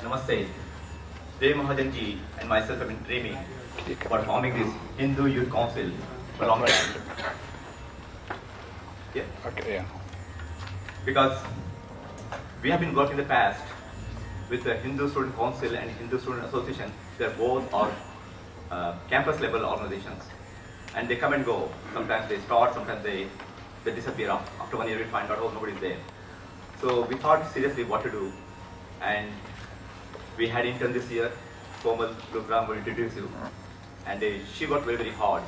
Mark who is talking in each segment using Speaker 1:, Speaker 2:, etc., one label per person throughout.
Speaker 1: Namaste. Today Mahajanji and myself have been dreaming about forming this Hindu Youth Council for a long time. Yeah.
Speaker 2: Okay, yeah.
Speaker 1: Because we have been working in the past with the Hindu Student Council and Hindu Student Association. They're both are campus level organizations. And they come and go. Sometimes they start, sometimes they disappear. After 1 year we find out, oh, nobody's there. So we thought seriously what to do. And we had intern this year. Komal Lukram will introduce you. And she worked very, very hard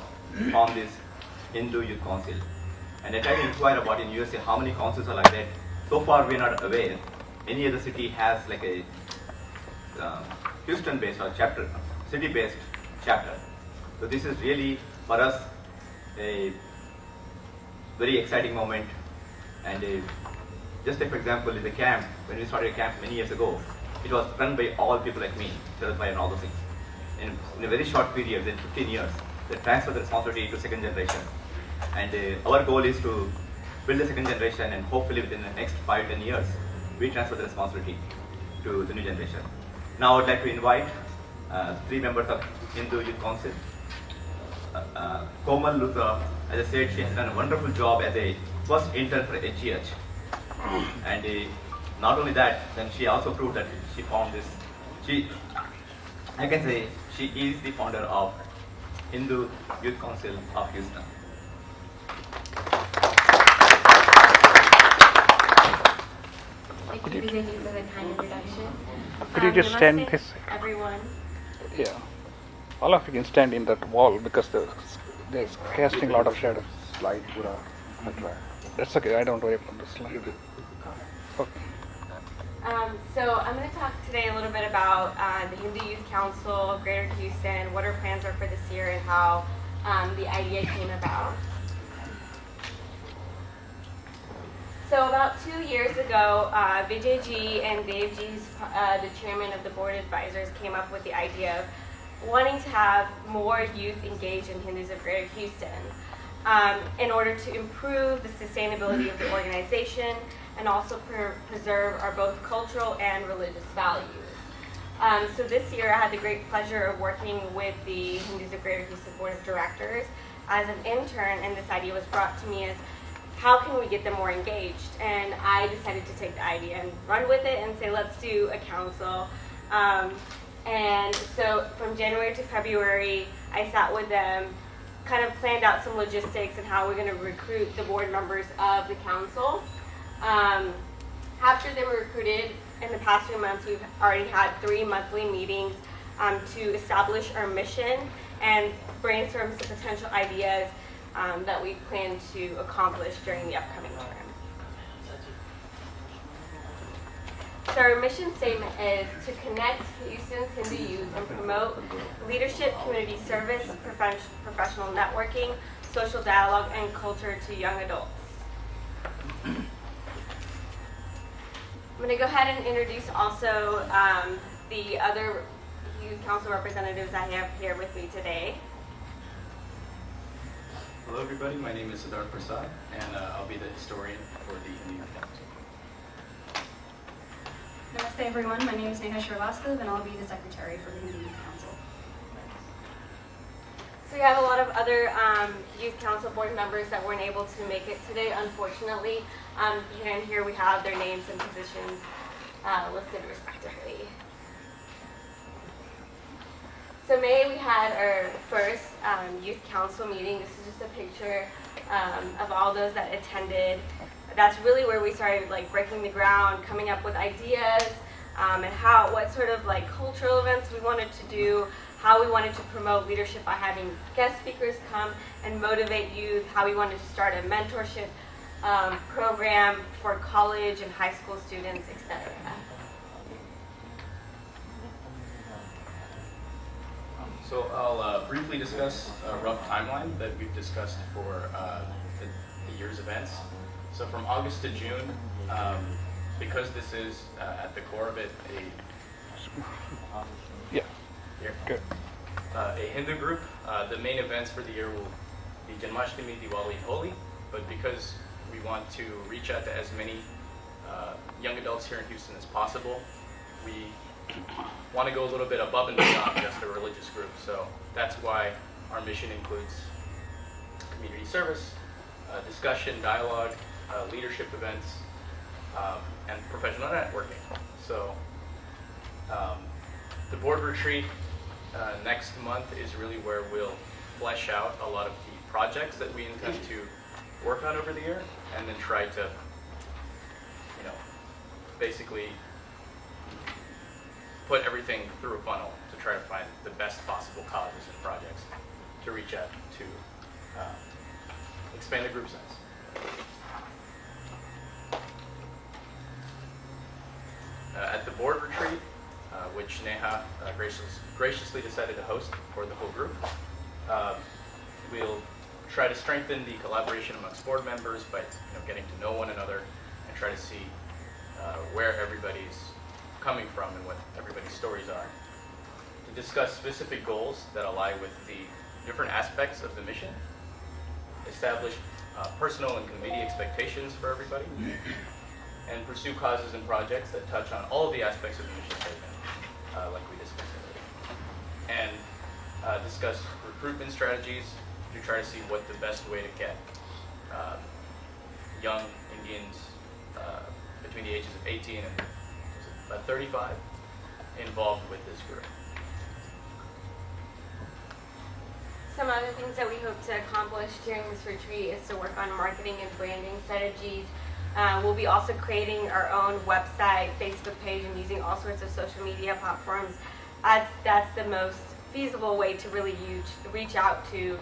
Speaker 1: on this Hindu Youth Council. And I tried to inquire about in USA how many councils are like that. So far we are not aware. Any other city has like a Houston-based or chapter, city-based chapter. So this is really for us a very exciting moment. And just like for example in the camp, when we started a camp many years ago, it was run by all people like me, Sharat Bhai and all those things. In a very short period, in 15 years, they transfer the responsibility to second generation. And our goal is to build the second generation, and hopefully within the next 5-10 years, we transfer the responsibility to the new generation. Now I would like to invite 3 members of Hindu Youth Council. Komal Luthra, as I said, she has done a wonderful job as a first intern for HGH. And not only that, then she also proved that she found this. I can say she is the founder of Hindu Youth Council of Houston.
Speaker 3: Thank you, Vijay, for the kind introduction.
Speaker 2: Could you just stand this?
Speaker 3: Everyone.
Speaker 2: Yeah. All of you can stand in that wall because there's casting a lot of shadows.
Speaker 4: Slide pura hatra.
Speaker 2: That's okay, I don't worry about the slide. Okay.
Speaker 3: So I'm going to talk today a little bit about the Hindu Youth Council of Greater Houston, what our plans are for this year, and how the idea came about. So about 2 years ago, Vijay Ji and Dave Ji, the chairman of the board of advisors, came up with the idea of wanting to have more youth engaged in Hindus of Greater Houston in order to improve the sustainability of the organization and also preserve our both cultural and religious values. So this year I had the great pleasure of working with the Hindus of Greater Houston Board of Directors as an intern, and this idea was brought to me as how can we get them more engaged? And I decided to take the idea and run with it and say, let's do a council. And so from January to February, I sat with them, kind of planned out some logistics and how we're going to recruit the board members of the council. After they were recruited, in the past few months, we've already had 3 monthly meetings to establish our mission and brainstorm some potential ideas that we plan to accomplish during the upcoming term. So our mission statement is to connect Houston's Hindu youth and promote leadership, community service, professional networking, social dialogue, and culture to young adults. I'm going to go ahead and introduce also the other youth council representatives I have here with me today.
Speaker 5: Hello everybody, my name is Siddharth Prasad, and I'll be the historian for the Hindu Youth Council.
Speaker 6: Namaste everyone, my name is Neha Srivastav and I'll be the secretary for the Hindu Youth Council.
Speaker 3: So we have a lot of other youth council board members that weren't able to make it today, unfortunately. And here we have their names and positions listed respectively. So May we had our first youth council meeting. This is just a picture of all those that attended. That's really where we started like breaking the ground, coming up with ideas, and what sort of like cultural events we wanted to do, how we wanted to promote leadership by having guest speakers come and motivate youth, how we wanted to start a mentorship program for college and high school students, etc.
Speaker 5: So I'll briefly discuss a rough timeline that we've discussed for the year's events. So from August to June, because this is at the core of it a Hindu group, the main events for the year will be Janmashtami, Diwali, and Holi. But because we want to reach out to as many young adults here in Houston as possible, we want to go a little bit above and beyond just a religious group. So that's why our mission includes community service, discussion, dialogue, leadership events, and professional networking. So the board retreat next month is really where we'll flesh out a lot of the projects that we intend to work on over the year, and then try to, basically put everything through a funnel to try to find the best possible causes and projects to reach out to expand the group size. At the board retreat, which Neha graciously decided to host for the whole group, we'll try to strengthen the collaboration amongst board members by getting to know one another and try to see where everybody's coming from and what everybody's stories are. To discuss specific goals that align with the different aspects of the mission, establish personal and committee expectations for everybody, and pursue causes and projects that touch on all of the aspects of the mission statement, like we discussed earlier. And discuss recruitment strategies to try to see what the best way to get young Indians between the ages of 18 and 35 involved with this group.
Speaker 3: Some other things that we hope to accomplish during this retreat is to work on marketing and branding strategies. We'll be also creating our own website, Facebook page, and using all sorts of social media platforms. That's the most feasible way to really reach out to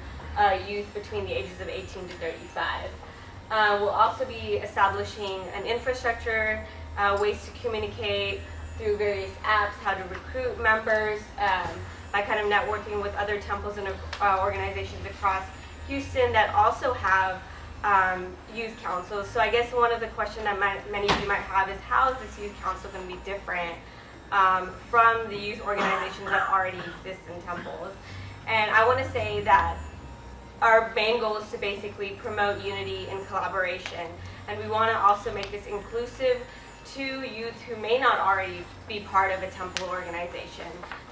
Speaker 3: youth between the ages of 18 to 35. We'll also be establishing an infrastructure, ways to communicate through various apps, how to recruit members, by kind of networking with other temples and organizations across Houston that also have youth councils. So I guess one of the questions that many of you might have is, how is this youth council going to be different from the youth organizations that already exist in temples? And I want to say that our main goal is to basically promote unity and collaboration. And we want to also make this inclusive to youth who may not already be part of a temple organization.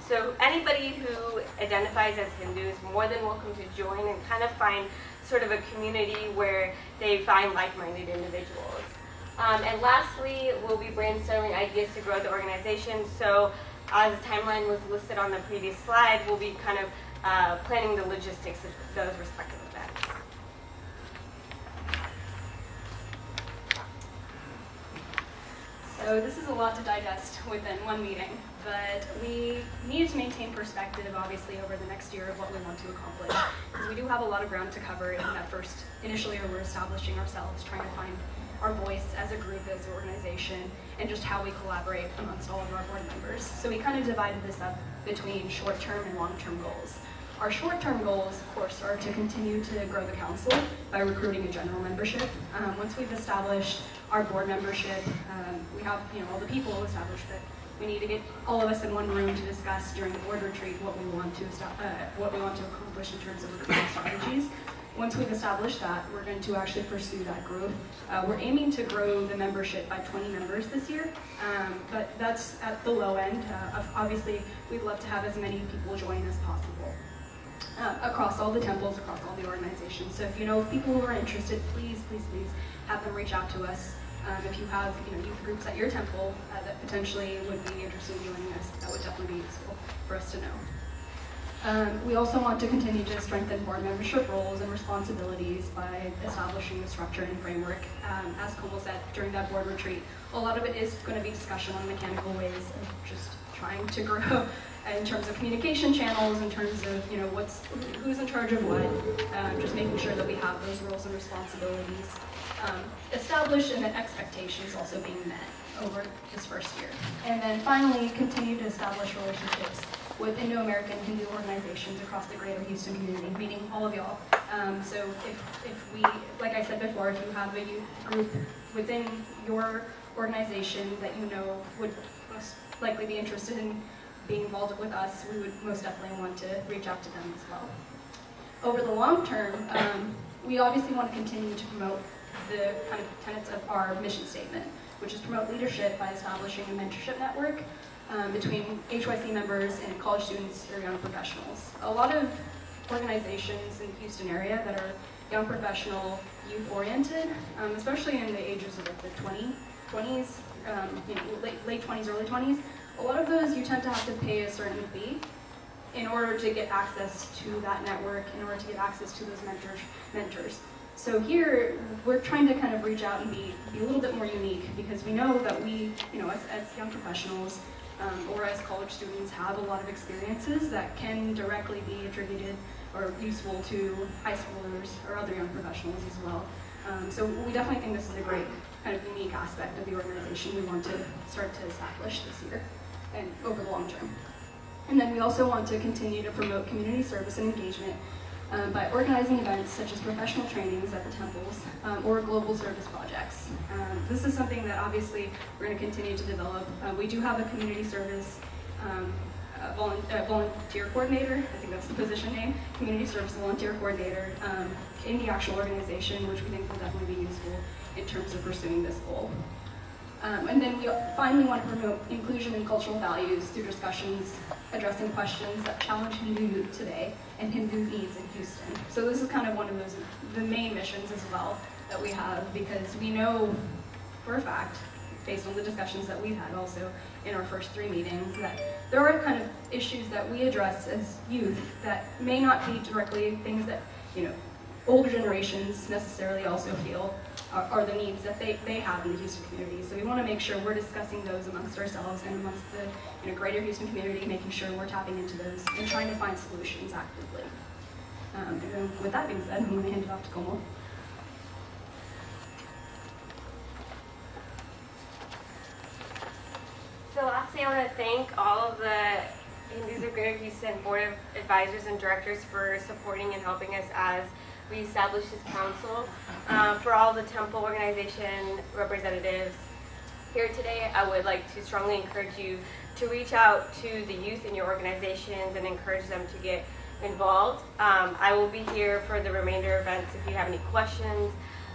Speaker 3: So anybody who identifies as Hindu is more than welcome to join and kind of find sort of a community where they find like-minded individuals. And lastly, we'll be brainstorming ideas to grow the organization. So as the timeline was listed on the previous slide, we'll be kind of planning the logistics of those respective events.
Speaker 6: So this is a lot to digest within one meeting, but we needed to maintain perspective, obviously, over the next year of what we want to accomplish, because we do have a lot of ground to cover in that first initial year we're establishing ourselves, trying to find our voice as a group, as an organization, and just how we collaborate amongst all of our board members. So we kind of divided this up between short-term and long-term goals. Our short-term goals, of course, are to continue to grow the council by recruiting a general membership. Once we've established our board membership, we have all the people established, but we need to get all of us in one room to discuss during the board retreat what we want to accomplish in terms of recruitment strategies. Once we've established that, we're going to actually pursue that growth. We're aiming to grow the membership by 20 members this year, but that's at the low end. Obviously, we'd love to have as many people join as possible across all the temples, across all the organizations. So if you know people who are interested, please have them reach out to us. If you have youth groups at your temple that potentially would be interested in joining us, that would definitely be useful for us to know. We also want to continue to strengthen board membership roles and responsibilities by establishing the structure and framework. As Komal said during that board retreat, a lot of it is going to be discussion on mechanical ways of just trying to grow in terms of communication channels, in terms of who's in charge of what, just making sure that we have those roles and responsibilities established, and that expectations also being met over this first year. And then finally, continue to establish relationships with Indo-American Hindu organizations across the greater Houston community, meaning all of y'all. So if we, like I said before, if you have a youth group within your organization that would most likely be interested in being involved with us, we would most definitely want to reach out to them as well. Over the long term, we obviously want to continue to promote the kind of tenets of our mission statement, which is promote leadership by establishing a mentorship network, between HYC members and college students or young professionals. A lot of organizations in the Houston area that are young professional, youth-oriented, especially in the ages of like the 20s, late 20s, early 20s, a lot of those you tend to have to pay a certain fee in order to get access to that network, in order to get access to those mentors. So here, we're trying to kind of reach out and be a little bit more unique, because we know that we, as young professionals or as college students, have a lot of experiences that can directly be attributed or useful to high schoolers or other young professionals as well. So we definitely think this is a great kind of unique aspect of the organization we want to start to establish this year and over the long term. And then we also want to continue to promote community service and engagement by organizing events such as professional trainings at the temples or global service projects. This is something that obviously we're going to continue to develop. We do have a community service volunteer coordinator, I think that's the position name, community service volunteer coordinator in the actual organization, which we think will definitely be useful in terms of pursuing this goal. And then we finally want to promote inclusion and cultural values through discussions addressing questions that challenge Hindu youth today and Hindu needs in Houston. So this is kind of one of the main missions as well that we have, because we know for a fact, based on the discussions that we've had also in our first 3 meetings, that there are kind of issues that we address as youth that may not be directly things that, older generations necessarily also feel are the needs that they have in the Houston community. So we want to make sure we're discussing those amongst ourselves and amongst the greater Houston community, making sure we're tapping into those and trying to find solutions actively. And then with that being said, I'm going to hand it off to Komal.
Speaker 3: So lastly, I want to thank all of the Hindus of Greater Houston Board of Advisors and Directors for supporting and helping us as we establish this council. For all the temple organization representatives here today, I would like to strongly encourage you to reach out to the youth in your organizations and encourage them to get involved. I will be here for the remainder of events if you have any questions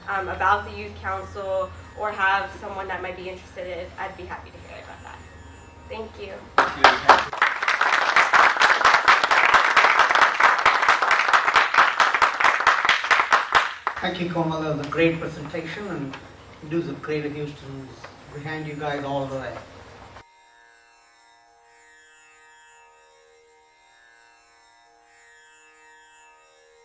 Speaker 3: about the youth council or have someone that might be interested. I'd be happy to hear about that. Thank you.
Speaker 7: Thank you, Komal. That was a great presentation, and Hindus of Greater Houston behind you guys all the way.